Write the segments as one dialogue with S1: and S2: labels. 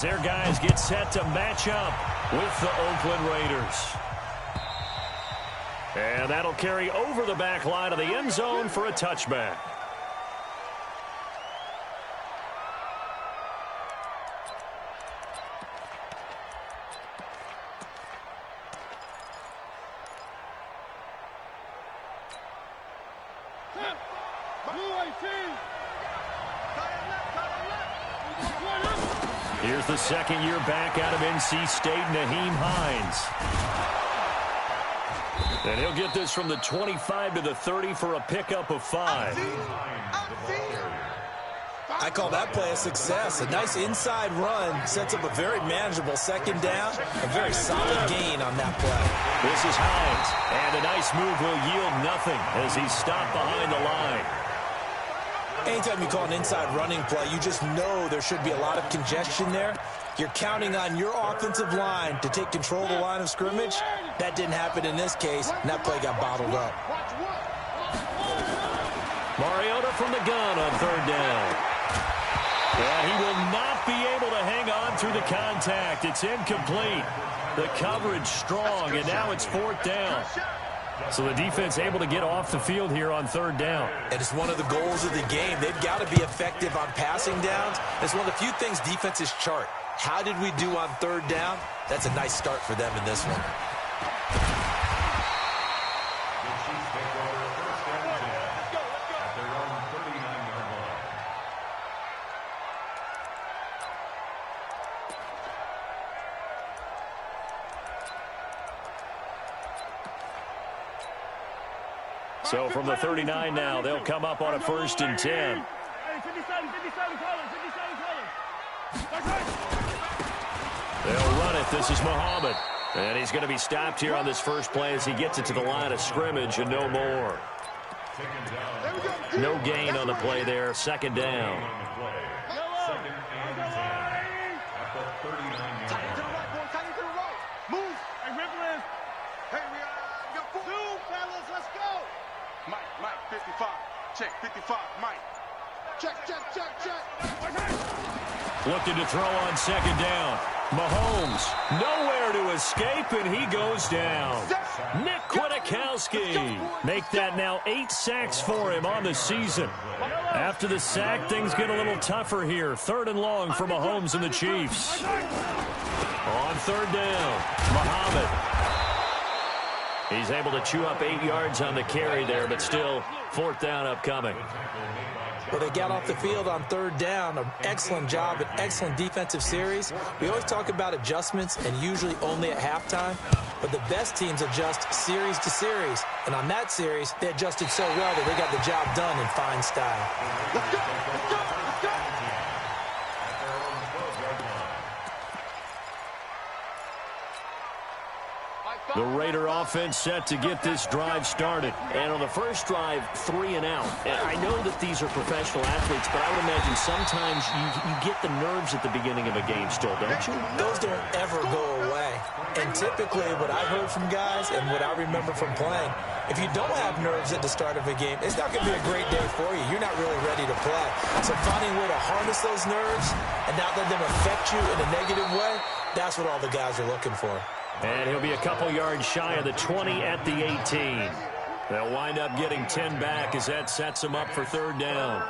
S1: Their guys get set to match up with the Oakland Raiders. And that'll carry over the back line of the end zone for a touchback. Here's the second year back out of NC State, Nyheim Hines. And he'll get this from the 25 to the 30 for a pickup of 5.
S2: I call that play a success. A nice inside run sets up a very manageable second down. A very solid gain on that play.
S1: This is Hines. And a nice move will yield nothing as he's stopped behind the line.
S2: Anytime you call an inside running play, you just know there should be a lot of congestion there. You're counting on your offensive line to take control of the line of scrimmage. That didn't happen in this case, and that play got bottled up.
S1: Mariota from the gun on third down. And he will not be able to hang on through the contact. It's incomplete. The coverage strong, and now it's fourth down. So the defense able to get off the field here on third down.
S2: And it's one of the goals of the game. They've got to be effective on passing downs. It's one of the few things defenses chart. How did we do on third down? That's a nice start for them in this one.
S1: So from the 39 now, they'll come up on a 1st and 10. They'll run it. This is Muhammad. And he's going to be stopped here on this first play as he gets it to the line of scrimmage and no more. No gain on the play there. Second down.
S3: Mike, 55. Check, 55, Mike. Check.
S1: Looking to throw on second down. Mahomes, nowhere to escape, and he goes down. Nick Kwiatkowski. Make that now 8 sacks for him on the season. After the sack, things get a little tougher here. 3rd and long for Mahomes and the Chiefs. On third down, Muhammad. He's able to chew up 8 yards on the carry there, but still 4th down upcoming.
S2: Well, they got off the field on third down. An excellent job, an excellent defensive series. We always talk about adjustments and usually only at halftime, but the best teams adjust series to series. And on that series, they adjusted so well that they got the job done in fine style.
S3: Let's go, let's go, let's go.
S1: The Raider offense set to get this drive started. And on the first drive, 3 and out. And I know that these are professional athletes, but I would imagine sometimes you get the nerves at the beginning of a game still, don't you?
S2: Those don't ever go away. And typically what I've heard from guys and what I remember from playing, if you don't have nerves at the start of a game, it's not going to be a great day for you. You're not really ready to play. So finding a way to harness those nerves and not let them affect you in a negative way, that's what all the guys are looking for.
S1: And he'll be a couple yards shy of the 20 at the 18. They'll wind up getting 10 back as that sets them up for third down.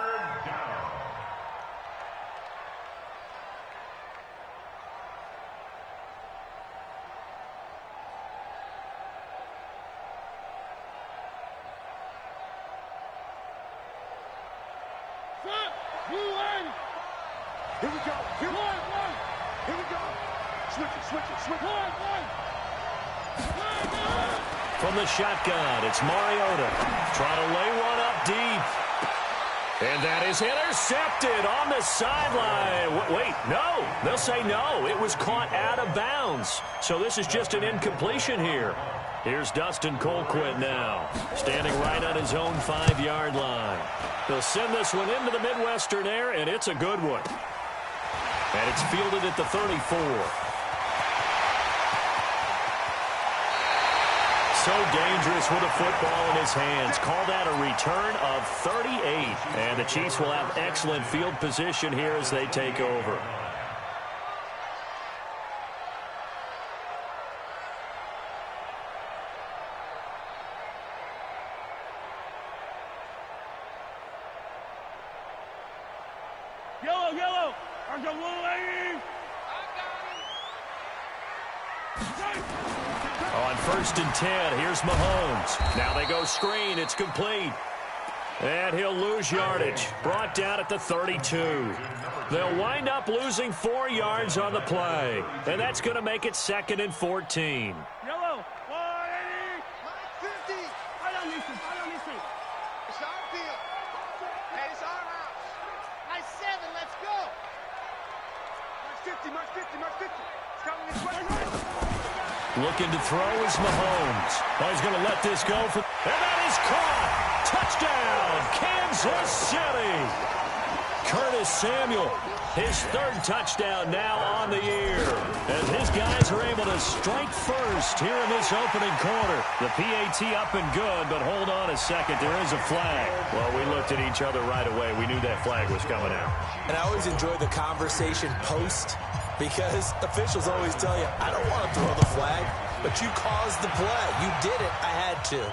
S3: Here we go. Here we go. Switch it.
S1: From the shotgun, it's Mariota. Trying to lay one up deep. And that is intercepted on the sideline. Wait, no. They'll say no. It was caught out of bounds. So this is just an incompletion here. Here's Dustin Colquitt now, standing right on his own 5-yard line. They'll send this one into the Midwestern air, and it's a good one. And it's fielded at the 34. So dangerous with a football in his hands. Call that a return of 38. And the Chiefs will have excellent field position here as they take over. On 1st and 10, here's Mahomes. Now they go screen. It's complete. And he'll lose yardage. Brought down at the 32. They'll wind up losing 4 yards on the play. And that's going to make it 2nd and 14.
S3: Yellow. 180. 50. I don't listen. It's our field. Hey, it's our house. Nice 7. Let's go. March 50. March 50. It's coming this way.
S1: Looking to throw is Mahomes. Oh, he's going to let this go. And that is caught. Touchdown, Kansas City. Curtis Samuel, his 3rd touchdown now on the year. As his guys are able to strike first here in this opening quarter. The PAT up and good, but hold on a second. There is a flag. Well, we looked at each other right away. We knew that flag was coming out.
S2: And I always enjoy the conversation post, because officials always tell you, I don't want to throw the flag, but you caused the play. You did it. I had to.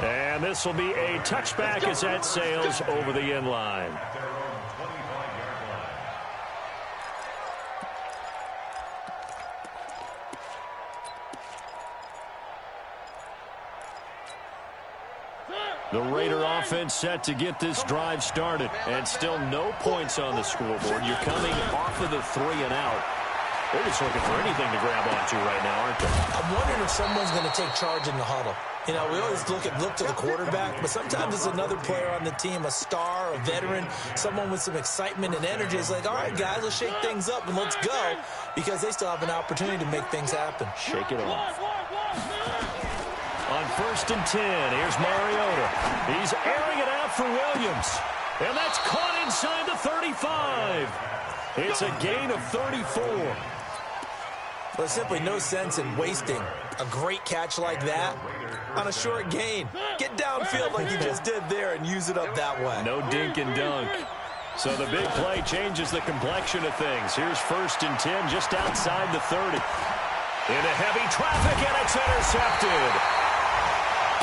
S1: And this will be a touchback as that sails over the end line. The Raider offense set to get this drive started. And still no points on the scoreboard. You're coming off of the 3 and out. They're just looking for anything to grab onto right now, aren't they?
S2: I'm wondering if someone's going to take charge in the huddle. You know, we always look to the quarterback, but sometimes it's another player on the team, a star, a veteran, someone with some excitement and energy. It's like, all right, guys, let's shake things up and let's go, because they still have an opportunity to make things happen.
S1: Shake it off. On 1st and 10, here's Mariota. He's airing it out for Williams. And that's caught inside the 35. It's a gain of 34.
S2: There's simply no sense in wasting a great catch like that on a short gain. Get downfield like you just did there and use it up that way.
S1: No dink and dunk. So the big play changes the complexion of things. Here's 1st and 10 just outside the 30. Into heavy traffic, and it's intercepted.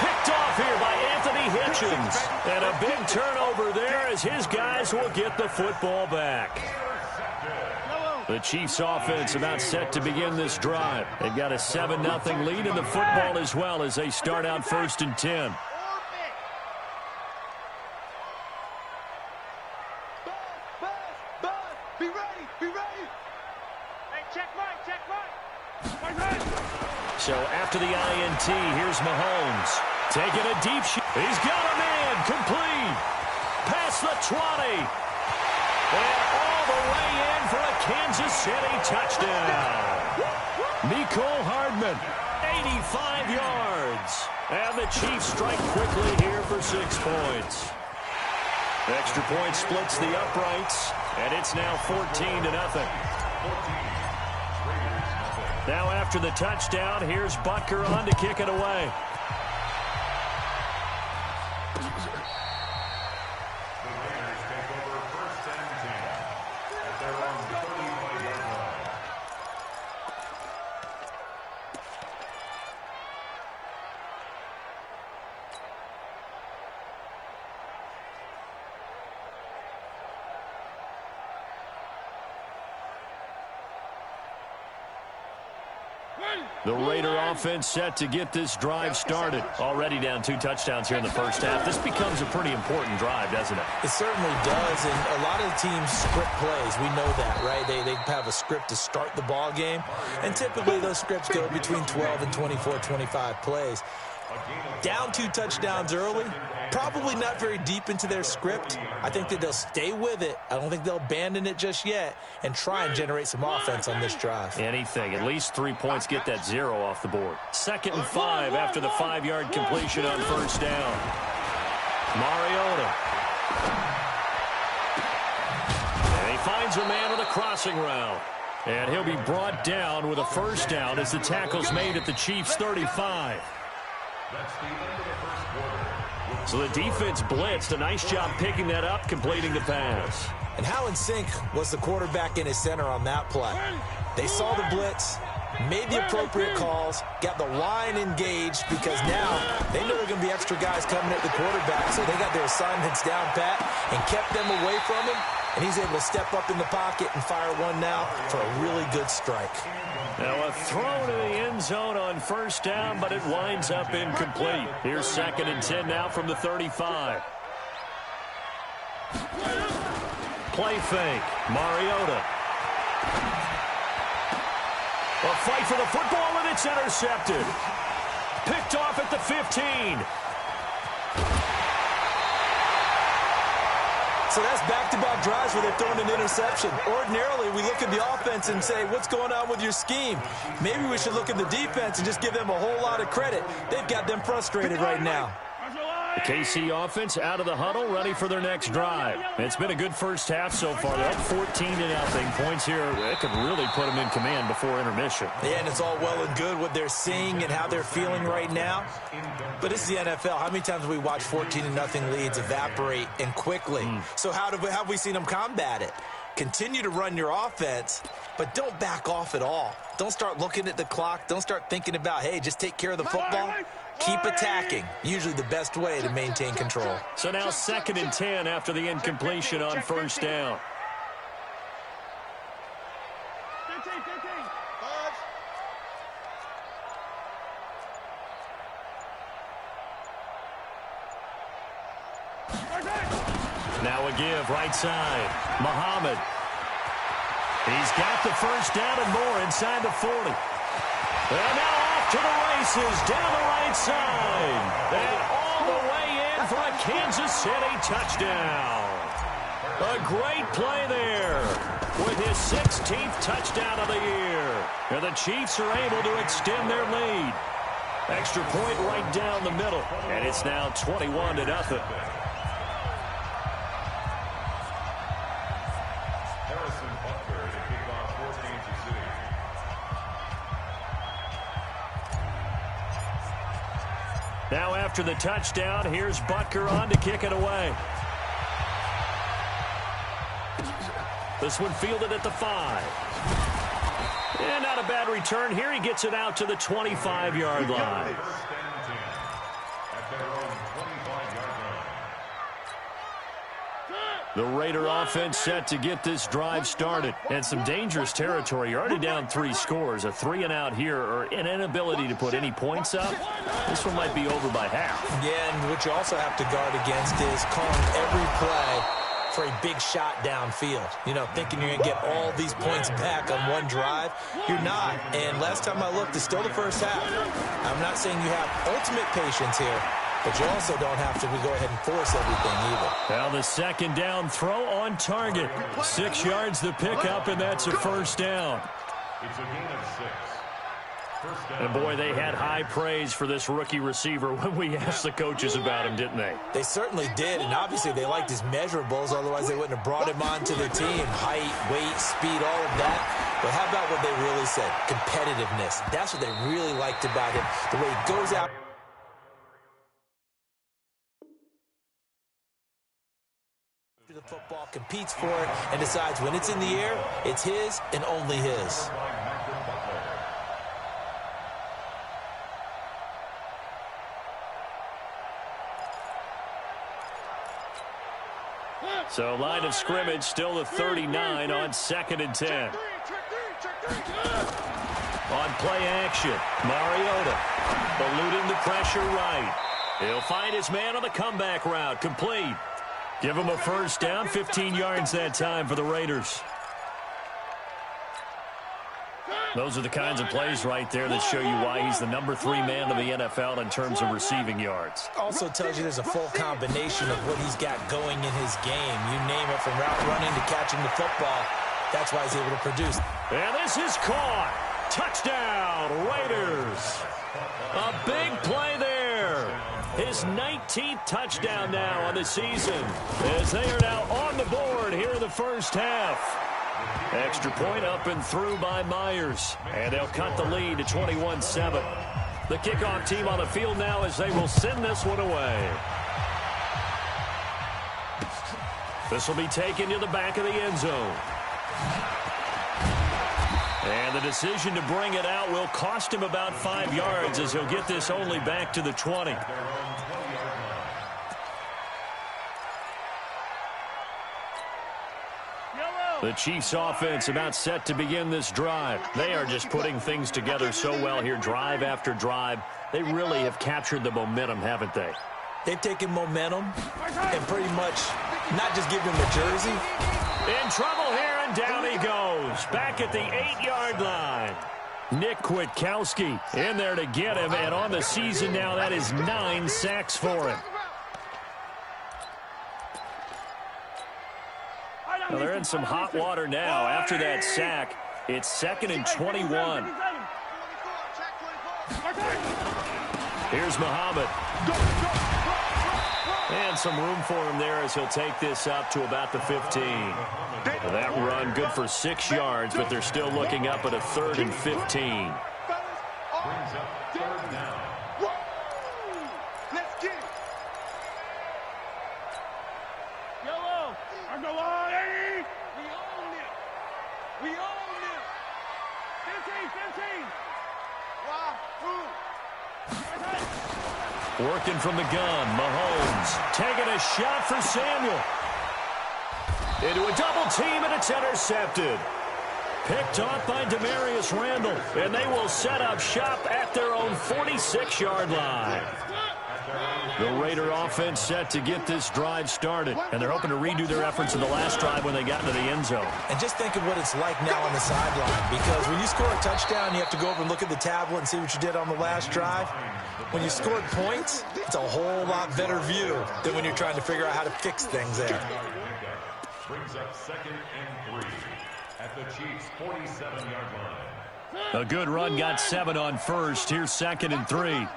S1: Picked off here by Anthony Hitchens. And a big turnover there as his guys will get the football back. The Chiefs offense about set to begin this drive. They've got a 7-0 lead in the football as well as they start out 1st and 10.
S3: Be ready. Hey, check right.
S1: So after the INT, here's Mahomes. Taking a deep shot. He's got a man. Complete. Past the 20. And all the way in for a Kansas City touchdown. Mecole Hardman, 85 yards. And the Chiefs strike quickly here for 6 points. Extra point splits the uprights, and it's now 14-0. Now after the touchdown, here's Butker on to kick it away. The Raider offense set to get this drive started. Already down 2 touchdowns here in the first half. This becomes a pretty important drive, doesn't it?
S2: It certainly does, and a lot of the teams script plays. We know that, right? They have a script to start the ball game, and typically those scripts go between 12 and 24, 25 plays. Down 2 touchdowns early, probably not very deep into their script. I think that they'll stay with it. I don't think they'll abandon it just yet and try and generate some offense on this drive.
S1: Anything. At least 3 points, get that 0 off the board. 2nd and 5 after the 5-yard completion on first down. Mariota. And he finds a man with a crossing route. And he'll be brought down with a first down as the tackle's made at the Chiefs' 35. So the defense blitzed. A nice job picking that up, completing the pass.
S2: And how in sync was the quarterback and his center on that play? They saw the blitz, made the appropriate calls, got the line engaged, because now they know there are going to be extra guys coming at the quarterback, so they got their assignments down pat and kept them away from him, and he's able to step up in the pocket and fire one now for a really good strike.
S1: Now a throw to the end zone on first down, but it winds up incomplete. Here's 2nd and 10 now from the 35. Play fake. Mariota. A fight for the football, and it's intercepted. Picked off at the 15.
S2: So that's back-to-back drives where they're throwing an interception. Ordinarily, we look at the offense and say, what's going on with your scheme? Maybe we should look at the defense and just give them a whole lot of credit. They've got them frustrated right now.
S1: The KC offense out of the huddle, ready for their next drive. It's been a good first half so far. They're up 14-0. Points here, it could really put them in command before intermission.
S2: Yeah, and it's all well and good what they're seeing and how they're feeling right now. But this is the NFL. How many times have we watched 14-0 leads evaporate and quickly? So how have we seen them combat it? Continue to run your offense, but don't back off at all. Don't start looking at the clock. Don't start thinking about, hey, just take care of the football. Keep attacking. Usually the best way to maintain control.
S1: So now 2nd and 10 after the incompletion on first down. Now a give, right side. Muhammad. He's got the first down and more inside the 40. And now off to the races, down the right side. And all the way in for a Kansas City touchdown. A great play there with his 16th touchdown of the year. And the Chiefs are able to extend their lead. Extra point right down the middle. And it's now 21-0. Now after the touchdown, here's Butker on to kick it away. This one fielded at the 5. And not a bad return here. He gets it out to the 25-yard line. The Raider offense set to get this drive started. And some dangerous territory. You're already down 3 scores. A 3-and-out here, or an inability to put any points up. This one might be over by half.
S2: Yeah, and what you also have to guard against is calling every play for a big shot downfield. You know, thinking you're going to get all these points back on one drive. You're not. And last time I looked, it's still the first half. I'm not saying you have ultimate patience here, but you also don't have to go ahead and force everything either.
S1: Now the 2nd down throw on target. 6 yards the pickup, and that's a first down.
S4: It's a gain of 6.
S1: And boy, they had high praise for this rookie receiver when we asked the coaches about him, didn't they?
S2: They certainly did, and obviously they liked his measurables, otherwise they wouldn't have brought him onto the team. Height, weight, speed, all of that. But how about what they really said? Competitiveness. That's what they really liked about him. The way he goes out to the football, competes for it, and decides when it's in the air, it's his and only his.
S1: So line of scrimmage still the 39 on 2nd and 10. On play action, Mariota eluding the pressure right. He'll find his man on the comeback route, complete. Give him a first down, 15 yards that time for the Raiders. Those are the kinds of plays right there that show you why he's the number 3 man of the NFL in terms of receiving yards.
S2: Also tells you there's a full combination of what he's got going in his game. You name it, from route running to catching the football. That's why he's able to produce.
S1: And this is caught. Touchdown, Raiders. A big play there. His 19th touchdown now on the season, as they are now on the board here in the first half. Extra point up and through by Myers. And they'll cut the lead to 21-7. The kickoff team on the field now as they will send this one away. This will be taken to the back of the end zone. And the decision to bring it out will cost him about 5 yards as he'll get this only back to the 20. The Chiefs offense about set to begin this drive. They are just putting things together so well here, drive after drive. They really have captured the momentum, haven't they?
S2: They've taken momentum and pretty much not just given him a jersey.
S1: In trouble here, and down he goes. Back at the 8-yard line. Nick Kwiatkowski in there to get him, and on the season now, that is 9 sacks for him. Well, they're in some hot water now. After that sack, it's 2nd and 21. Here's Muhammad. And some room for him there as he'll take this up to about the 15. Well, that run good for 6 yards, but they're still looking up at a 3rd and 15.
S4: Brings up 3rd down.
S3: Let's get it. Yellow. I'm the line. We own it. We own it. 15. Wow.
S1: Working from the gun, Mahomes taking a shot for Samuel. Into a double team, and it's intercepted. Picked off by Demarius Randall, and they will set up shop at their own 46-yard line. The Raider offense set to get this drive started, and they're hoping to redo their efforts in the last drive when they got into the end zone.
S2: And just think of what it's like now on the sideline, because when you score a touchdown, you have to go over and look at the tablet and see what you did on the last drive. When you scored points, it's a whole lot better view than when you're trying to figure out how to fix things there.
S4: Brings up 2nd and 3 at the Chiefs' 47-yard line.
S1: A good run got 7 on first. Here's 2nd and 3.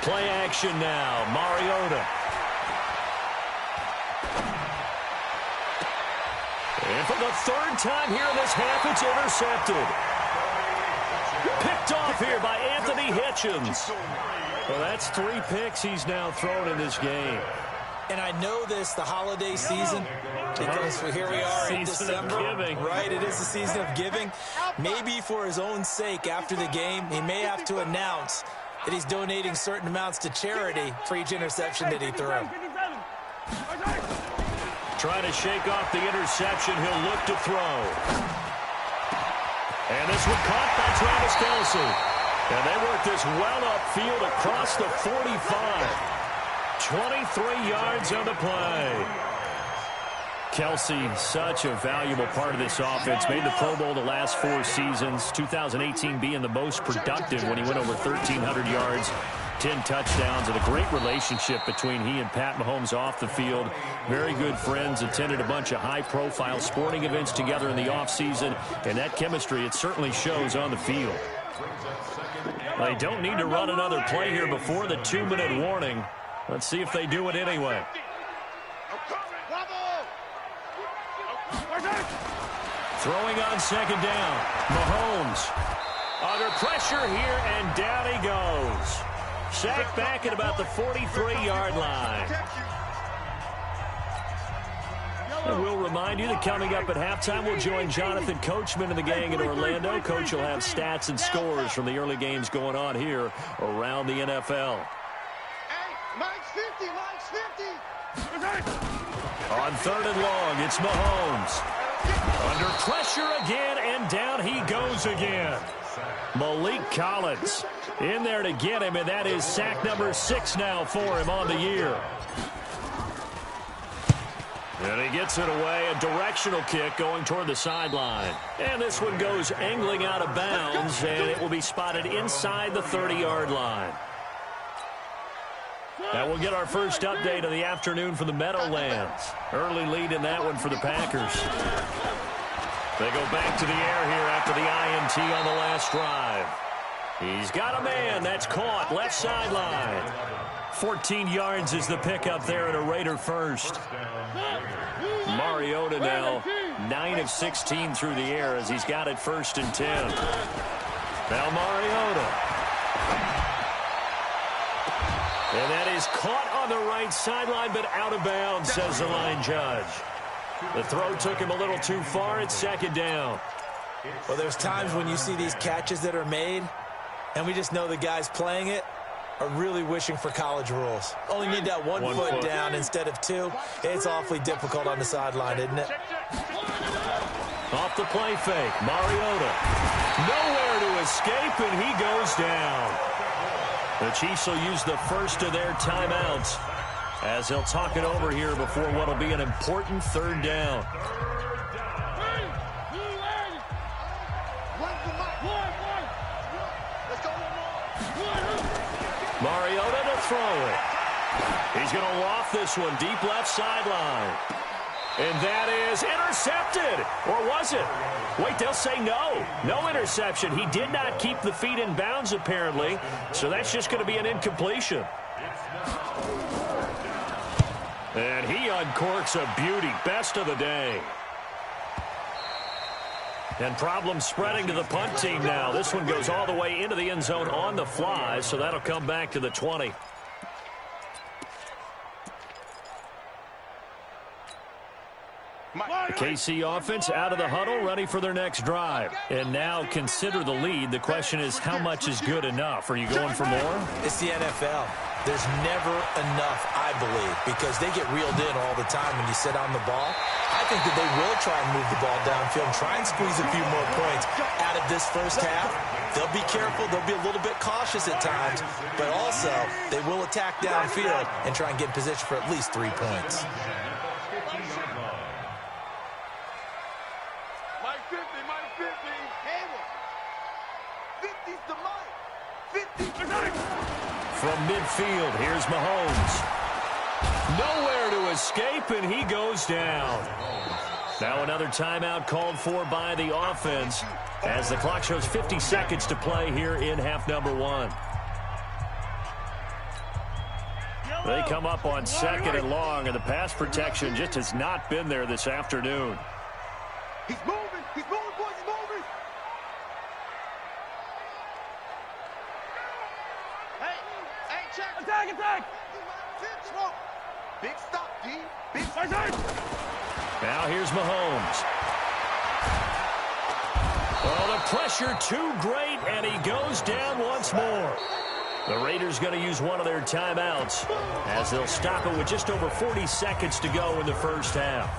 S1: Play action now. Mariota. And for the 3rd time here in this half, it's intercepted. Picked off here by Anthony Hitchens. Well, that's 3 picks he's now thrown in this game.
S2: And I know this, the holiday season, because here we are in December. Right, it is the season of giving. Maybe for his own sake after the game, he may have to announce that he's donating certain amounts to charity for each interception that he threw.
S1: Trying to shake off the interception, he'll look to throw. And this one caught by Travis Kelce. And they work this well upfield across the 45. 23 yards on the play. Kelce, such a valuable part of this offense. Made the Pro Bowl the last 4 seasons. 2018 being the most productive when he went over 1,300 yards, 10 touchdowns, and a great relationship between he and Pat Mahomes off the field. Very good friends. Attended a bunch of high-profile sporting events together in the offseason, and that chemistry, it certainly shows on the field. They don't need to run another play here before the 2-minute warning. Let's see if they do it anyway. Throwing on 2nd down. Mahomes under pressure here, and down he goes. Sacked back at about the 43-yard line. And we'll remind you that coming up at halftime, we'll join Jonathan Coachman and the gang in Orlando. Coach will have stats and scores from the early games going on here around the NFL.
S3: Mike's 50.
S1: On 3rd and long, it's Mahomes. Under pressure again, and down he goes again. Malik Collins in there to get him, and that is sack number 6 now for him on the year. And he gets it away, a directional kick going toward the sideline. And this one goes angling out of bounds, and it will be spotted inside the 30-yard line. Now we'll get our first update of the afternoon from the Meadowlands. Early lead in that one for the Packers. They go back to the air here after the INT on the last drive. He's got a man. That's caught. Left sideline. 14 yards is the pickup there at a Raider first. Mariota now 9 of 16 through the air as he's got it 1st and 10. Now Mariota. And that is caught on the right sideline, but out of bounds, says the line judge. The throw took him a little too far. It's second down.
S2: Well, there's times when you see these catches that are made, and we just know the guys playing it are really wishing for college rules. Only need that one foot down instead of two. It's awfully difficult on the sideline, isn't it?
S1: Off the play fake, Mariota. Nowhere to escape, and he goes down. The Chiefs will use the first of their timeouts as they'll talk it over here before what will be an important third down. Mariota to throw it. He's going to loft this one deep left sideline. And that is intercepted. Or was it? Wait, they'll say no. No interception. He did not keep the feet in bounds, apparently. So that's just going to be an incompletion. And he uncorks a beauty. Best of the day. And problems spreading to the punt team now. This one goes all the way into the end zone on the fly, so that'll come back to the 20. The KC offense out of the huddle, ready for their next drive. And now consider the lead. The question is, how much is good enough? Are you going for more?
S2: It's the NFL. There's never enough, I believe, because they get reeled in all the time when you sit on the ball. I think that they will try and move the ball downfield and try and squeeze a few more points out of this first half. They'll be careful. They'll be a little bit cautious at times, but also they will attack downfield and try and get in position for at least 3 points.
S1: From midfield, here's Mahomes. Nowhere to escape, and he goes down. Now another timeout called for by the offense as the clock shows 50 seconds to play here in half number one. They come up on second and long, and the pass protection just has not been there this afternoon.
S3: He's moving, boys, he's moving. Hey, check. Attack. Big stop, D. Big stop.
S1: Now here's Mahomes. Oh, the pressure too great, and he goes down once more. The Raiders going to use one of their timeouts as they'll stop it with just over 40 seconds to go in the first half.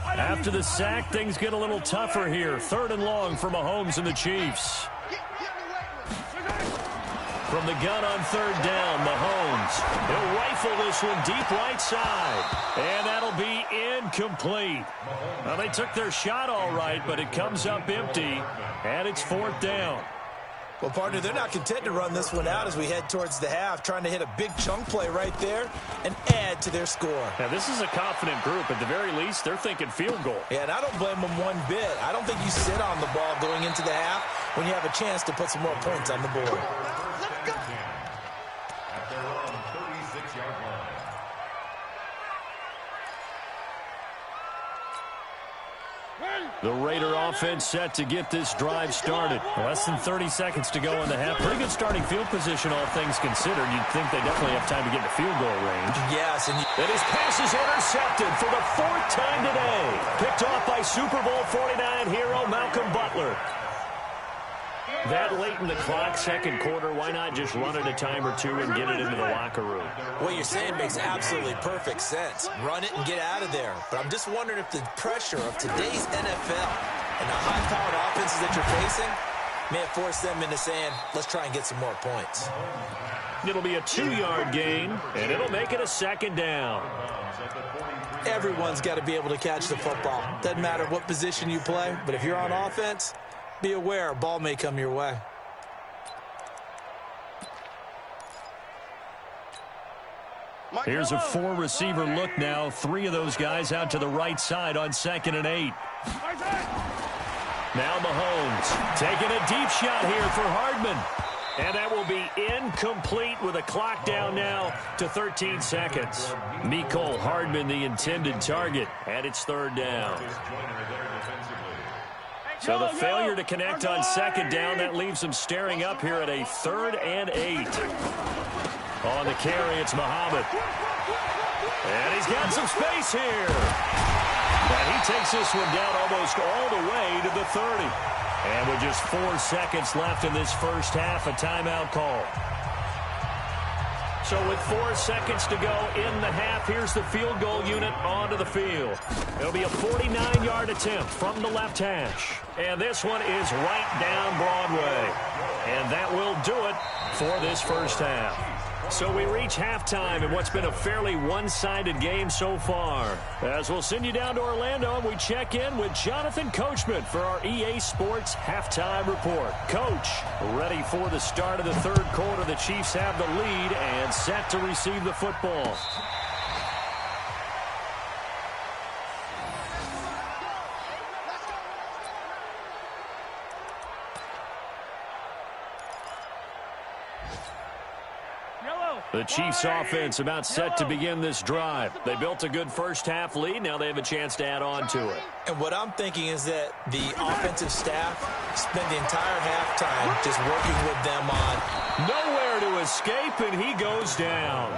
S1: After the sack, things get a little tougher here. Third and long for Mahomes and the Chiefs. From the gun on third down, Mahomes. He'll rifle this one deep right side. And that'll be incomplete. Well, they took their shot all right, but it comes up empty. And it's fourth down.
S2: Well, partner, they're not content to run this one out as we head towards the half, trying to hit a big chunk play right there and add to their score.
S1: Now, this is a confident group. At the very least, they're thinking field goal.
S2: Yeah, and I don't blame them one bit. I don't think you sit on the ball going into the half when you have a chance to put some more points on the board.
S4: At their own 36-yard line.
S1: The Raider offense set to get this drive started. Less than 30 seconds to go in the half. Pretty good starting field position, all things considered. You'd think they definitely have time to get to field goal range.
S2: Yes, and
S1: his pass is intercepted for the fourth time today. Picked off by Super Bowl 49 hero Malcolm Butler. That late in the clock, second quarter, why not just run it a time or two and get it into the locker room?
S2: What you're saying makes absolutely perfect sense. Run it and get out of there. But I'm just wondering if the pressure of today's NFL and the high-powered offenses that you're facing may have forced them into saying, let's try and get some more points.
S1: It'll be a 2-yard gain, and it'll make it a second down.
S2: Everyone's got to be able to catch the football. Doesn't matter what position you play, but if you're on offense, be aware a ball may come your way.
S1: Here's a 4-receiver look now. 3 of those guys out to the right side on 2nd and 8. Now Mahomes taking a deep shot here for Hardman. And that will be incomplete with a clock down now to 13 seconds. Mecole Hardman, the intended target, and it's third down. So the failure to connect on second down, that leaves them staring up here at a 3rd and 8. On the carry, it's Muhammad. And he's got some space here. And he takes this one down almost all the way to the 30. And with just 4 seconds left in this first half, a timeout call. So with 4 seconds to go in the half, here's the field goal unit onto the field. It'll be a 49-yard attempt from the left hash. And this one is right down Broadway. And that will do it for this first half. So we reach halftime in what's been a fairly one-sided game so far. As we'll send you down to Orlando, and we check in with Jonathan Coachman for our EA Sports Halftime Report. Coach, ready for the start of the third quarter. The Chiefs have the lead and set to receive the football. The Chiefs offense about set to begin this drive. They built a good first half lead. Now they have a chance to add on to it.
S2: And what I'm thinking is that the offensive staff spent the entire halftime just working with them on
S1: nowhere to escape, and he goes down.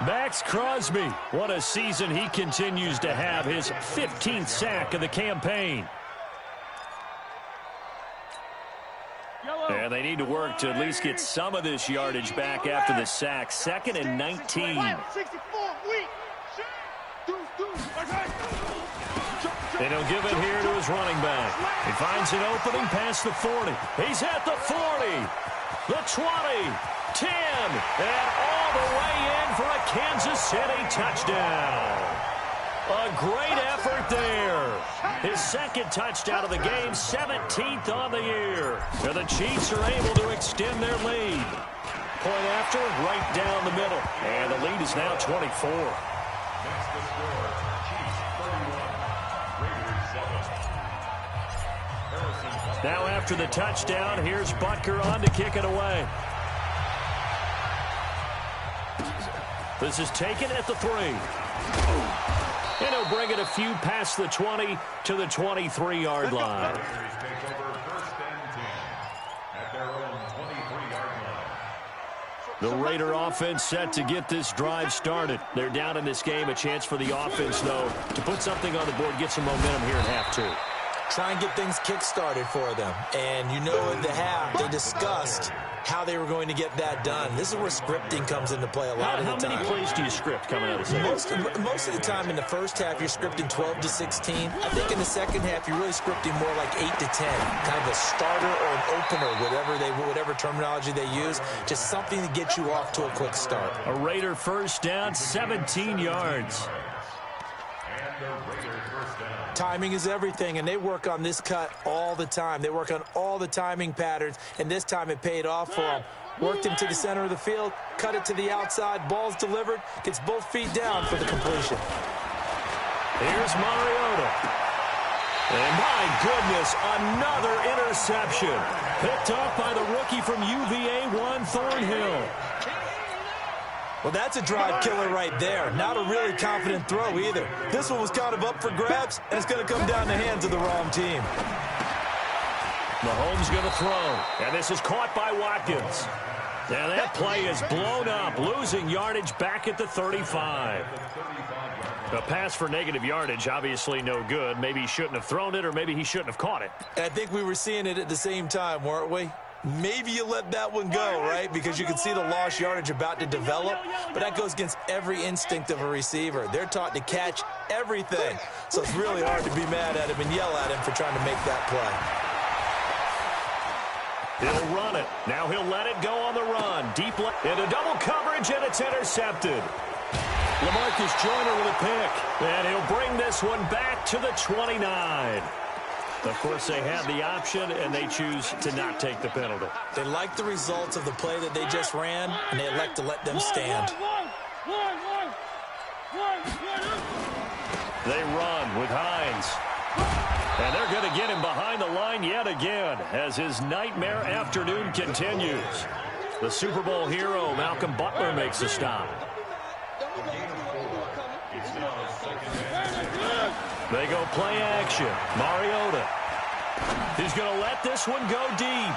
S1: Max Crosby, what a season he continues to have. His 15th sack of the campaign. And they need to work to at least get some of this yardage back after the sack. 2nd and 19. They don't give it here to his running back. He finds an opening past the 40. He's at the 40, the 20, 10, and all the way in for a Kansas City touchdown. A great effort there. His second touchdown of the game, 17th on the year. And the Chiefs are able to extend their lead. Point after, right down the middle. And the lead is now 24.
S4: Next to score, Chiefs 31, Raiders 7.
S1: Now after the touchdown, here's Butker on to kick it away. This is taken at the 3. And he'll bring it a few past the 20 to the 23-yard line.
S4: Raiders take over 1st and 10 at their own 23-yard line.
S1: The Raider offense set to get this drive started. They're down in this game. A chance for the offense, though, to put something on the board, get some momentum here in half 2.
S2: try and get things kick-started for them. And you know at the half, they discussed how they were going to get that done. This is where scripting comes into play a lot of the time.
S1: How many plays do you script coming out of the second?
S2: Most of the time in the first half, you're scripting 12 to 16. I think in the second half, you're really scripting more like 8 to 10. Kind of a starter or an opener, whatever terminology they use. Just something to get you off to a quick start.
S1: A Raider first down, 17 yards.
S2: Timing is everything, and they work on this cut all the time. They work on all the timing patterns, and this time it paid off for them. Worked him to the center of the field, cut it to the outside, ball's delivered, gets both feet down for the completion.
S1: Here's Mariota. And my goodness, another interception. Picked off by the rookie from UVA, Juan Thornhill.
S2: Well, that's a drive killer right there. Not a really confident throw either. This one was kind of up for grabs, and it's going to come down the hands of the wrong team.
S1: Mahomes going to throw, and this is caught by Watkins. And that play is blown up, losing yardage back at the 35. A pass for negative yardage, obviously no good. Maybe he shouldn't have thrown it, or maybe he shouldn't have caught it.
S2: I think we were seeing it at the same time, weren't we? Maybe you let that one go, right? Because you can see the lost yardage about to develop. But that goes against every instinct of a receiver. They're taught to catch everything. So it's really hard to be mad at him and yell at him for trying to make that
S1: play. He'll run it. Now he'll let it go on the run. Deep into double coverage, and it's intercepted. LaMarcus Joyner with a pick. And he'll bring this one back to the 29. Of course, they have the option, and they choose to not take the penalty.
S2: They like the results of the play that they just ran, and they elect to let them stand.
S1: They run with Hines. And they're going to get him behind the line yet again as his nightmare afternoon continues. The Super Bowl hero, Malcolm Butler, makes a stop. They go play action. Mariota. He's going to let this one go deep.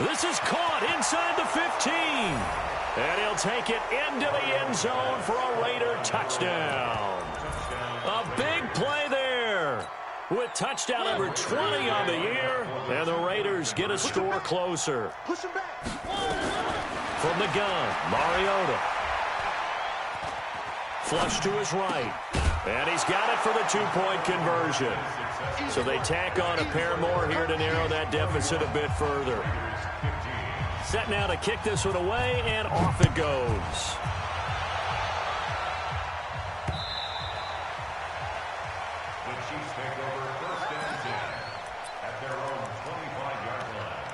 S1: This is caught inside the 15. And he'll take it into the end zone for a Raider touchdown. A big play there with touchdown number 20 on the year. And the Raiders get a score closer.
S3: Push him back.
S1: From the gun, Mariota. Flush to his right. And he's got it for the two-point conversion. So they tack on a pair more here to narrow that deficit a bit further. Set now to kick this one away, and off it goes.
S4: The Chiefs take over 1st and 10 at their own 25-yard line.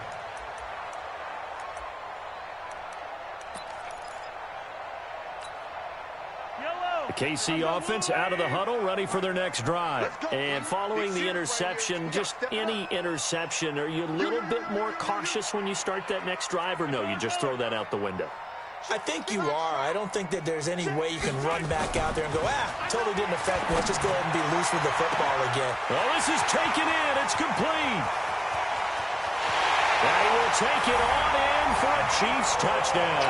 S1: The KC offense out of the huddle, ready for their next drive. And following the interception, just any interception, are you a little bit more cautious when you start that next drive, or no, you just throw that out the window?
S2: I think you are. I don't think that there's any way you can run back out there and go, totally didn't affect me. Let's just go ahead and be loose with the football again.
S1: Well, this is taken in. It's complete. They will take it on in for a Chiefs touchdown.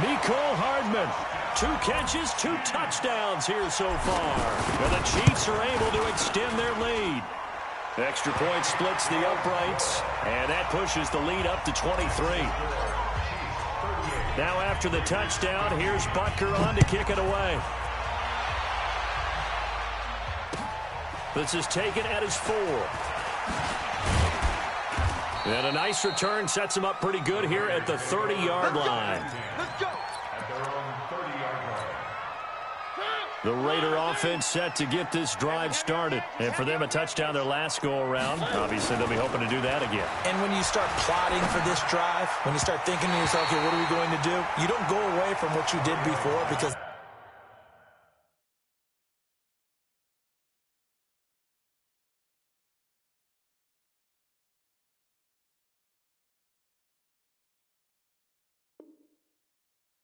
S1: Mecole Hardman. 2 catches, 2 touchdowns here so far. And the Chiefs are able to extend their lead. The extra point splits the uprights, and that pushes the lead up to 23. Now after the touchdown, here's Butker on to kick it away. This is taken at his 4. And a nice return sets him up pretty good here at the 30-yard line.
S3: Let's go.
S1: The Raider offense set to get this drive started. And for them, a touchdown their last go-around. Obviously, they'll be hoping to do that again.
S2: And when you start plotting for this drive, when you start thinking to yourself, okay, what are we going to do? You don't go away from what you did before, because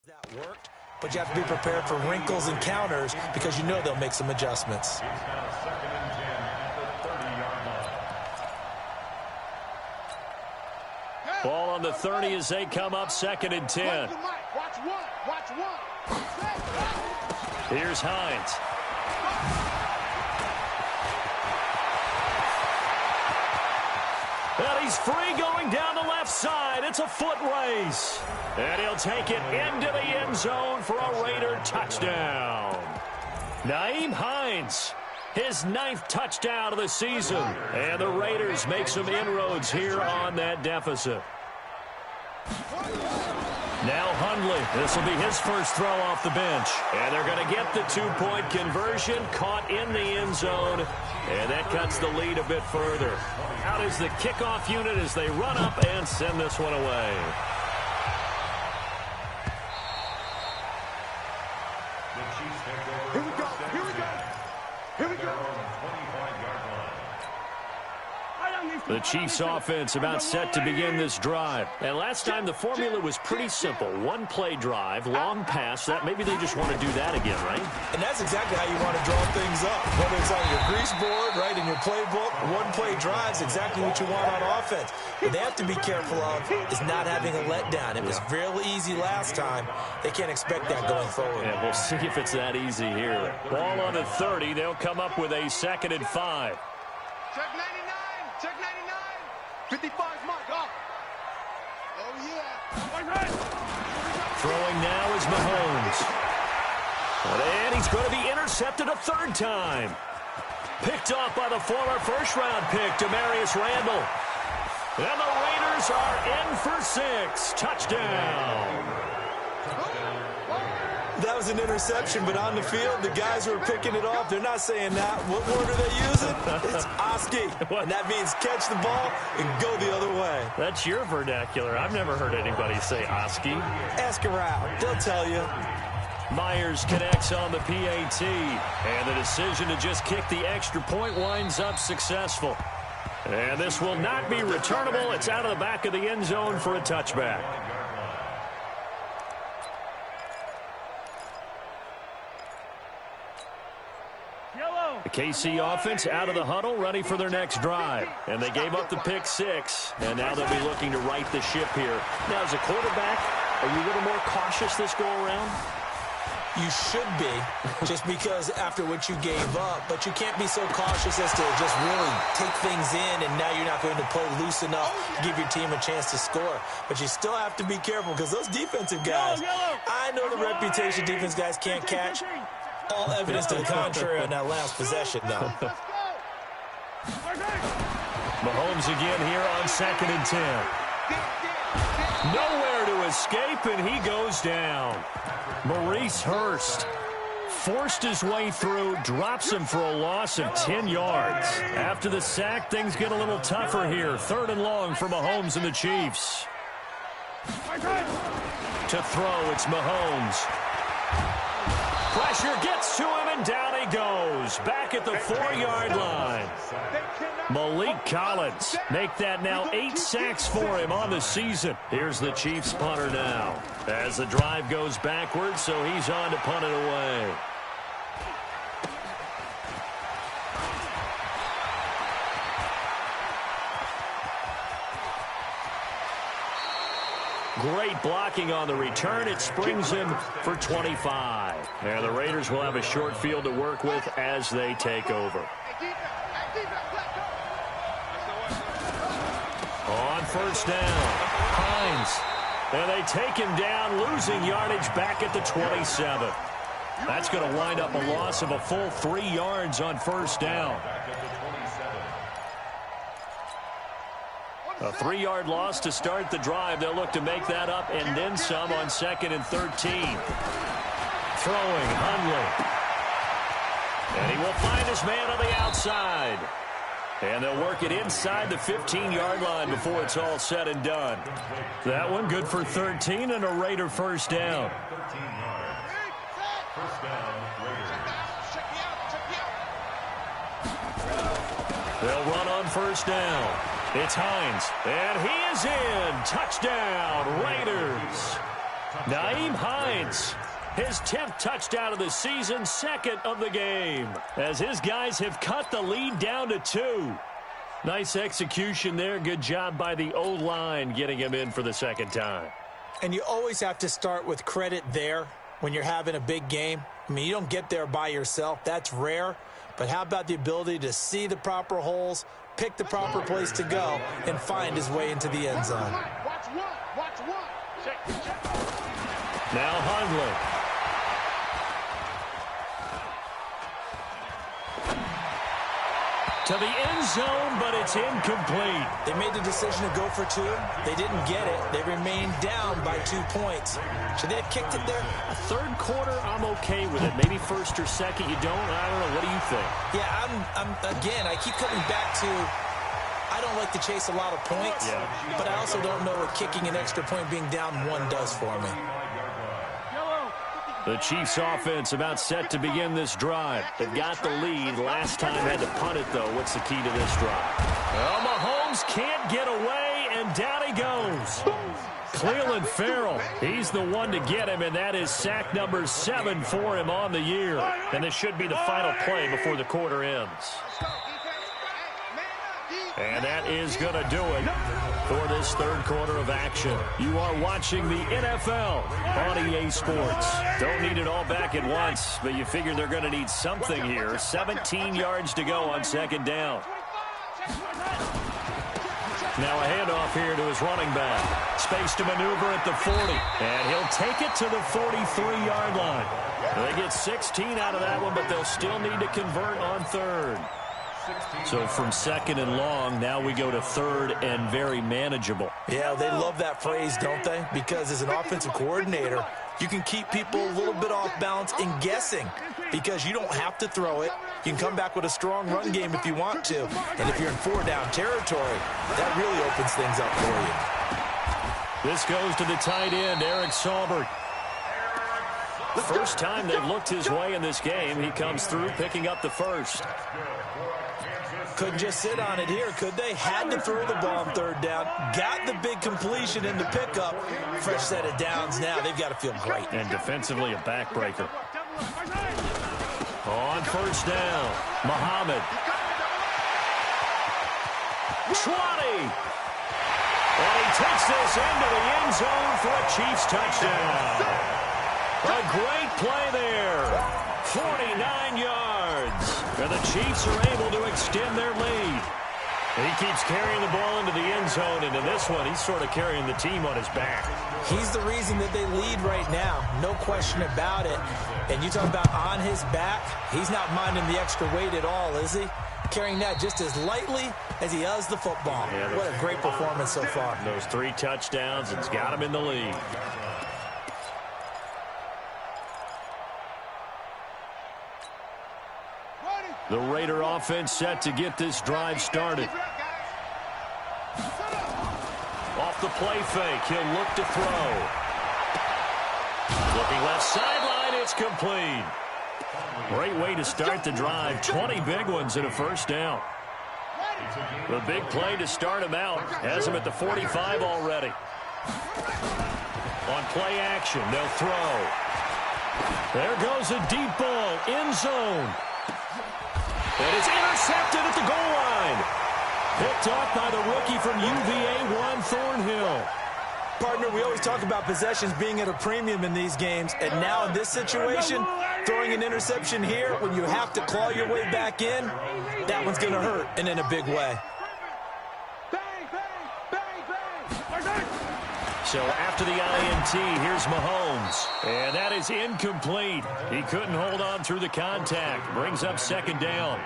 S2: that worked. But you have to be prepared for wrinkles and counters because you know they'll make some adjustments.
S4: It's now 2nd and 10 at the 30-yard line.
S1: Ball on the 30 as they come up 2nd and 10.
S3: Watch one.
S1: Here's Hines. And he's free going down the left side. It's a foot race. And he'll take it into the end zone for a Raider touchdown. Nyheim Hines, his 9th touchdown of the season. And the Raiders make some inroads here on that deficit. Now Hundley. This will be his first throw off the bench. And they're going to get the 2-point conversion, caught in the end zone. And that cuts the lead a bit further. Out is the kickoff unit as they run up and send this one away.
S4: The Chiefs take over.
S3: Here we go. Here we go. Here we go.
S4: 25-yard line.
S1: The Chiefs offense about set to begin this drive. And last time the formula was pretty simple. 1-play drive, long pass. That maybe they just want to do that again, right?
S2: And that's exactly how you want to draw things up. Whether it's on your grease board, right, in your playbook, 1-play drive's exactly what you want on offense. What they have to be careful of is not having a letdown. It was real easy last time. They can't expect that going forward.
S1: Yeah, we'll see if it's that easy here. Ball on the 30. They'll come up with a 2nd and 5.
S3: Check 99. Check 99. 55's mark off. Oh, yeah.
S1: Throwing now is Mahomes. And he's going to be intercepted a 3rd time. Picked off by the former first-round pick, Demarius Randall. And the Raiders are in for 6. Touchdown.
S2: That was an interception, but on the field, the guys who are picking it off, they're not saying that. What word are they using? It's Oski. And that means catch the ball and go the other way.
S1: That's your vernacular. I've never heard anybody say Oski.
S2: Ask around. They'll tell you.
S1: Myers connects on the PAT. And the decision to just kick the extra point winds up successful. And this will not be returnable. It's out of the back of the end zone for a touchback. The KC offense out of the huddle, ready for their next drive. And they gave up the pick 6, and now they'll be looking to right the ship here. Now, as a quarterback, Are you a little more cautious this go-around?
S2: You should be, just because after what you gave up, but you can't be so cautious as to just really take things in, and now you're not going to play loose enough to give your team a chance to score. But you still have to be careful, because those defensive guys, I know the reputation defense guys can't catch. All evidence to the contrary on that last possession, though.
S1: Mahomes again here on 2nd and 10. Nowhere to escape, and he goes down. Maurice Hurst forced his way through, drops him for a loss of 10 yards. After the sack, things get a little tougher here. 3rd and long for Mahomes and the Chiefs. To throw, it's Mahomes. Pressure gets to him, and down he goes. Back at the 4-yard line. Malik Collins make that now 8 sacks for him on the season. Here's the Chiefs punter now. As the drive goes backwards, so he's on to punt it away. Great blocking on the return. It springs him for 25. And the Raiders will have a short field to work with as they take over. On 1st down, Hines. And they take him down, losing yardage back at the 27. That's going to wind up a loss of a full 3 yards on 1st down. A 3-yard loss to start the drive. They'll look to make that up and then some on 2nd and 13. Throwing, Hundley. And he will find his man on the outside. And they'll work it inside the 15-yard line before it's all said and done. That one good for 13 and a Raider 1st down.
S4: 13 yards. 1st down, Raiders.
S1: They'll run on 1st down. It's Hines, and he is in. Touchdown, Raiders. Nyheim Hines, his 10th touchdown of the season, 2nd of the game, as his guys have cut the lead down to 2. Nice execution there. Good job by the O-line getting him in for the 2nd time.
S2: And you always have to start with credit there when you're having a big game. I mean, you don't get there by yourself. That's rare. But how about the ability to see the proper holes, pick the proper place to go, and find his way into the end zone?
S1: Now Hundley. To the end zone, but it's incomplete.
S2: They made the decision to go for 2. They didn't get it. They remained down by 2 points. Should they have kicked it there?
S1: A 3rd quarter, I'm okay with it. Maybe 1st or 2nd, you don't. I don't know. What do you think?
S2: Yeah, again, I keep coming back to, I don't like to chase a lot of points, but I also don't know what kicking an extra point being down 1 does for me.
S1: The Chiefs offense about set to begin this drive. They've got the lead. Last time had to punt it, though. What's the key to this drive? Well, Mahomes can't get away, and down he goes. Clelin Ferrell, he's the one to get him, and that is sack number 7 for him on the year. And this should be the final play before the quarter ends. And that is going to do it for this 3rd quarter of action. You are watching the NFL on EA Sports. Don't need it all back at once, but you figure they're going to need something here. 17 yards to go on 2nd down. Now a handoff here to his running back. Space to maneuver at the 40. And he'll take it to the 43-yard line. They get 16 out of that one, but they'll still need to convert on 3rd. So from 2nd and long, now we go to 3rd and very manageable.
S2: Yeah, they love that phrase, don't they? Because as an offensive coordinator, you can keep people a little bit off balance and guessing because you don't have to throw it. You can come back with a strong run game if you want to. And if you're in 4-down territory, that really opens things up for you.
S1: This goes to the tight end, Eric Saubert. First time they've looked his way in this game. He comes through picking up the 1st.
S2: Couldn't just sit on it here, could they? Had to throw the ball on 3rd down. Got the big completion in the pickup. Fresh set of downs now. They've got to feel great.
S1: And defensively, a backbreaker. On 1st down, Muhammad. 20. And he takes this into the end zone for a Chiefs touchdown. A great play there. 49 yards. And the Chiefs are able to extend their lead. He keeps carrying the ball into the end zone, and in this one, he's sort of carrying the team on his back.
S2: He's the reason that they lead right now. No question about it. And you talk about on his back, he's not minding the extra weight at all, is he? Carrying that just as lightly as he does the football. Yeah, what a great performance so far.
S1: Those 3 touchdowns, it's got him in the lead. The Raider offense set to get this drive started. Off the play fake, he'll look to throw. Looking left sideline, it's complete. Great way to start the drive. 20 big ones and a first down. The big play to start him out. Has him at the 45 already. On play action, they'll throw. There goes a deep ball, end zone. And it's intercepted at the goal line. Picked off by the rookie from UVA, Juan Thornhill.
S2: Partner, we always talk about possessions being at a premium in these games, and now in this situation, throwing an interception here when you have to claw your way back in, that one's going to hurt, and in a big way.
S1: So after the INT, here's Mahomes. And that is incomplete. He couldn't hold on through the contact. Brings up second down.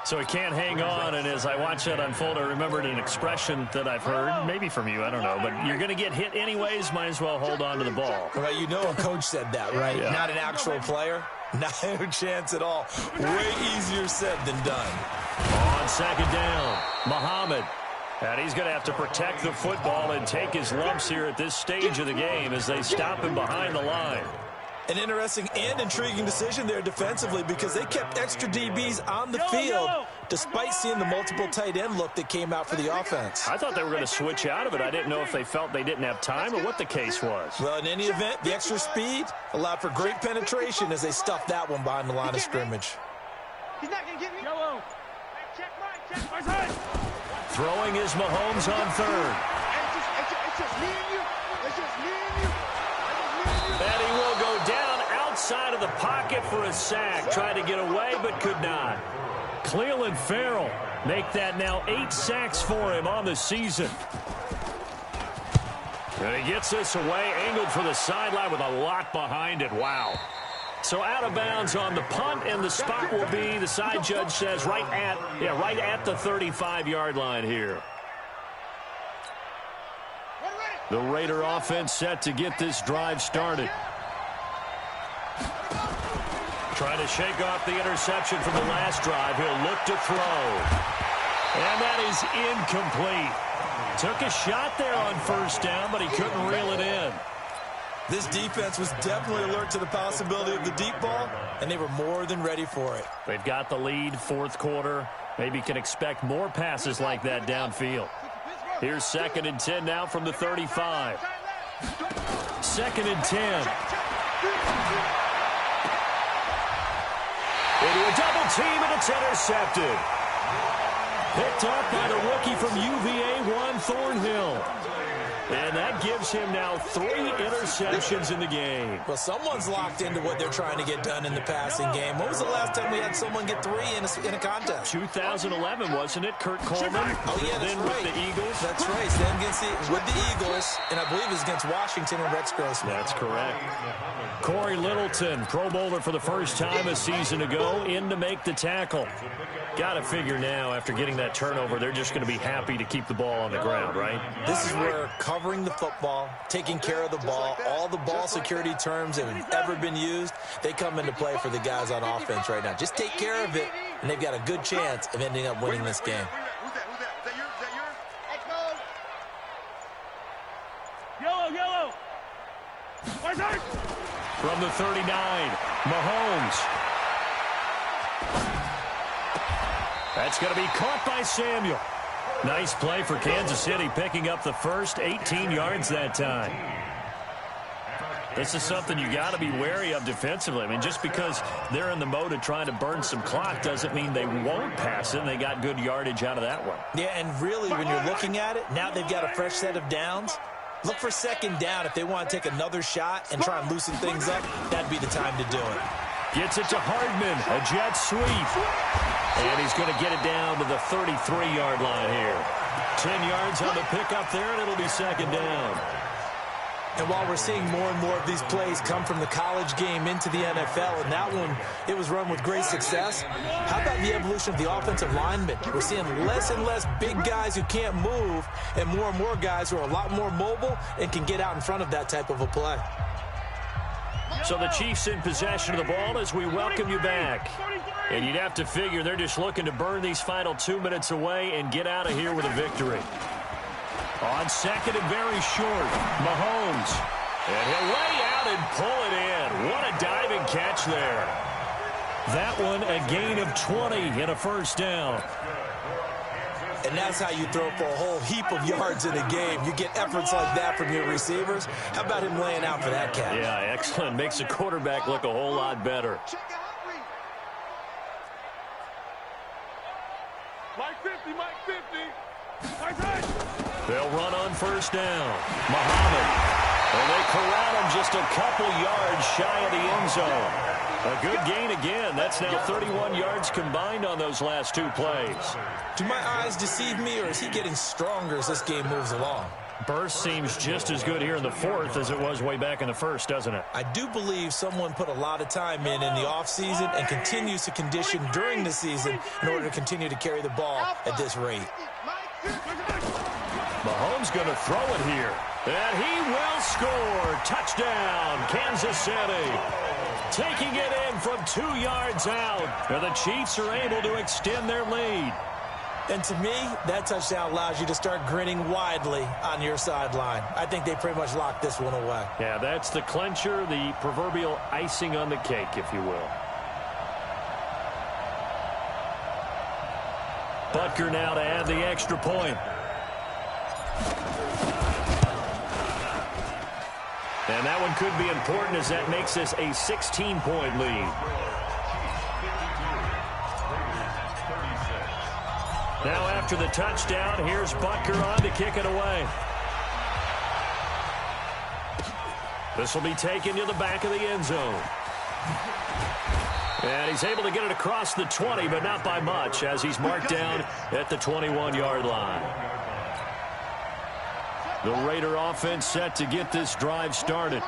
S1: So he can't hang on, and as I watch that unfold, I remembered an expression that I've heard, maybe from you, I don't know, but you're going to get hit anyways, might as well hold on to the ball.
S2: Well, you know a coach said that, right?
S1: Yeah.
S2: Not an actual player. Not a chance at all. Way easier said than done.
S1: On second down, Muhammad. And he's going to have to protect the football and take his lumps here at this stage of the game as they stop him behind the line.
S2: An interesting and intriguing decision there defensively because they kept extra DBs on the field despite seeing the multiple tight end look that came out for the offense.
S1: I thought they were going to switch out of it. I didn't know if they felt they didn't have time or what the case was.
S2: Well, in any event, the extra speed allowed for great penetration as they stuffed that one behind the line of scrimmage.
S3: He's not going to give me yellow. Check right.
S1: Throwing is Mahomes on third.
S3: It's just me and you. It's just me and you.
S1: And he will go down outside of the pocket for a sack. Tried to get away, but could not. Clelin Ferrell make that now 8 sacks for him on the season. And he gets this away, angled for the sideline with a lot behind it. Wow. So out of bounds on the punt, and the spot will be, the side judge says, right at the 35-yard line here. The Raider offense set to get this drive started. Trying to shake off the interception from the last drive. He'll look to throw. And that is incomplete. Took a shot there on first down, but he couldn't reel it in.
S2: This defense was definitely alert to the possibility of the deep ball, and they were more than ready for it.
S1: They've got the lead, fourth quarter. Maybe can expect more passes like that downfield. Here's 2nd and 10 now from the 35. 2nd and 10. Into a double team, and it's intercepted. Picked up by the rookie from UVA, Juan Thornhill. And that gives him now 3 interceptions in the game.
S2: Well, someone's locked into what they're trying to get done in the passing game. When was the last time we had someone get 3 in a contest?
S1: 2011, wasn't it? Kurt Coleman.
S2: Oh, yeah, that's
S1: then
S2: right.
S1: With the Eagles.
S2: That's right. Then with the Eagles, and I believe it was against Washington and Rex Grossman.
S1: That's correct. Corey Littleton, Pro Bowler for the first time a season ago, in to make the tackle. Got to figure now, after getting that turnover, they're just going to be happy to keep the ball on the ground, right?
S2: This is where covering the football, taking care of the ball, all the ball security terms that have ever been used, they come into play for the guys on offense right now. Just take care of it, and they've got a good chance of ending up winning this game.
S3: Who's that? Is that yours? Let's go. Yellow. Where's that?
S1: From the 39, Mahomes. That's going to be caught by Samuel. Nice play for Kansas City, picking up the first 18 yards that time. This is something you got to be wary of defensively. I mean, just because they're in the mode of trying to burn some clock doesn't mean they won't pass it, and they got good yardage out of that one.
S2: Yeah, and really, when you're looking at it, now they've got a fresh set of downs. Look for second down if they want to take another shot and try and loosen things up. That'd be the time to do it.
S1: Gets it to Hardman, a jet sweep. And he's going to get it down to the 33-yard line here. 10 yards on the pickup there, and it'll be second down.
S2: And while we're seeing more and more of these plays come from the college game into the NFL, and that one, it was run with great success, how about the evolution of the offensive linemen? We're seeing less and less big guys who can't move and more guys who are a lot more mobile and can get out in front of that type of a play.
S1: So the Chiefs in possession of the ball as we welcome you back. And you'd have to figure they're just looking to burn these final 2 minutes away and get out of here with a victory. On second and very short, Mahomes. And he'll lay out and pull it in. What a diving catch there. That one a gain of 20 and a first down.
S2: And that's how you throw for a whole heap of yards in a game. You get efforts like that from your receivers. How about him laying out for that catch?
S1: Yeah, excellent. Makes the quarterback look a whole lot better.
S3: Mike 50, Mike 50. Mike 50.
S1: They'll run on first down. Muhammad. And they corral him just a couple yards shy of the end zone. A good gain again. That's now 31 yards combined on those last two plays.
S2: Do my eyes deceive me, or is he getting stronger as this game moves along?
S1: Burst seems just as good here in the fourth as it was way back in the first, doesn't it?
S2: I do believe someone put a lot of time in the offseason and continues to condition during the season in order to continue to carry the ball at this rate.
S1: Mahomes going to throw it here. And he will score. Touchdown, Kansas City. Taking it in from 2 yards out. And the Chiefs are able to extend their lead.
S2: And to me, that touchdown allows you to start grinning widely on your sideline. I think they pretty much locked this one away.
S1: Yeah, that's the clincher, the proverbial icing on the cake, if you will. Butker now to add the extra point. And that one could be important as that makes this a 16-point lead. Now after the touchdown, here's Butker on to kick it away. This will be taken to the back of the end zone. And he's able to get it across the 20, but not by much, as he's marked down at the 21-yard line. The Raider offense set to get this drive started.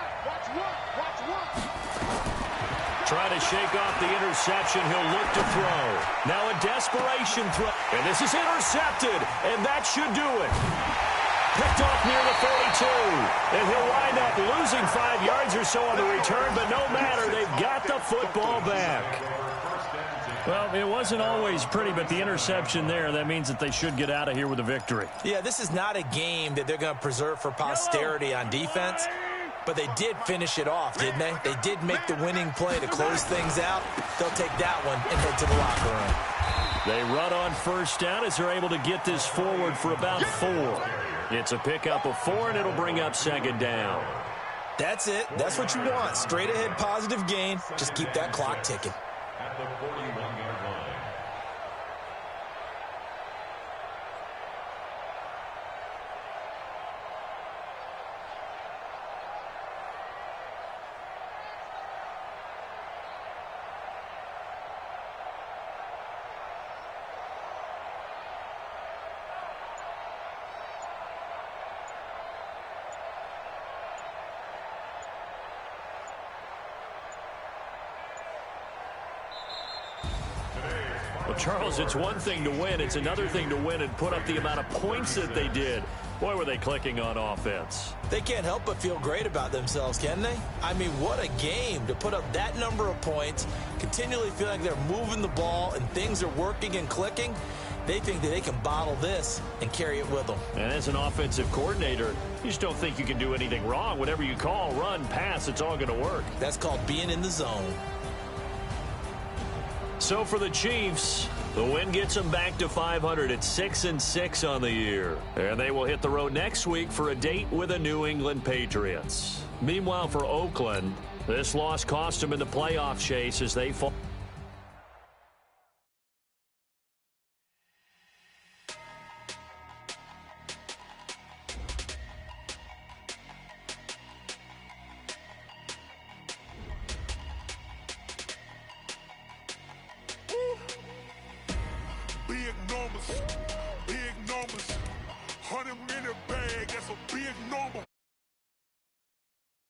S1: Trying to shake off the interception. He'll look to throw. Now a desperation throw. And this is intercepted. And that should do it. Picked off near the 42. And he'll wind up losing 5 yards or so on the return. But no matter, they've got the football back. Well, it wasn't always pretty, but the interception there, that means that they should get out of here with a victory.
S2: Yeah, this is not a game that they're going to preserve for posterity on defense. But they did finish it off, didn't they? They did make the winning play to close things out. They'll take that one and head to the locker room.
S1: They run on first down as they're able to get this forward for about 4. It's a pickup of 4, and it'll bring up second down.
S2: That's it. That's what you want. Straight ahead positive gain. Just keep that clock ticking.
S4: At the 41-yard line.
S1: Well, Charles, it's one thing to win. It's another thing to win and put up the amount of points that they did. Boy, were they clicking on offense.
S2: They can't help but feel great about themselves, can they? I mean, what a game to put up that number of points, continually feel like they're moving the ball and things are working and clicking. They think that they can bottle this and carry it with them.
S1: And as an offensive coordinator, you just don't think you can do anything wrong. Whatever you call, run, pass, it's all going to work.
S2: That's called being in the zone.
S1: So for the Chiefs, the win gets them back to 500 at 6-6 on the year. And they will hit the road next week for a date with the New England Patriots. Meanwhile, for Oakland, this loss cost them in the playoff chase as they fall.
S5: Big numbers, 100 in the bag, that's a